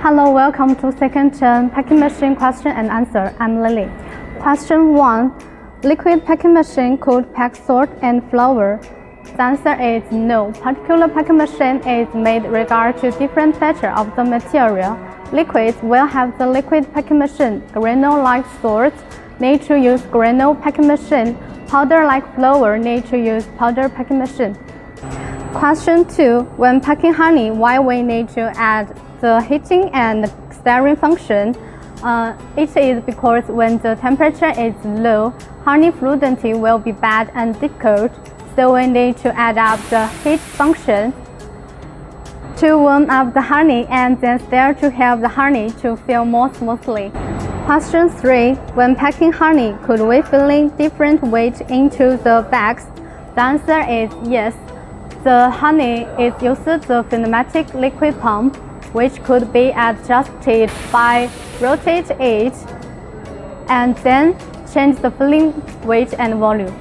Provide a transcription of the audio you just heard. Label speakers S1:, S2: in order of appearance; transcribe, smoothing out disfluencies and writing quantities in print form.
S1: Hello, welcome to second term packing machine question and answer. I'm Lily. Question 1. Liquid packing machine could pack salt and flour. The answer is no. Particular packing machine is made regard to different feature of the material. Liquids will have the liquid packing machine. Granule like salt need to use granule packing machine. Powder like flour need to use powder packing machine. Question 2. When packing honey, why we need to add the heating and stirring function? It is because when the temperature is low, honey fluidity will be bad and difficult, so we need to add up the heat function to warm up the honey and then stir to help the honey to fill more smoothly. Question 3. When packing honey, could we fill in different weight into the bags? The answer is yes. The honey is used the pneumatic liquid pump, which could be adjusted by rotate it and then change the filling weight and volume.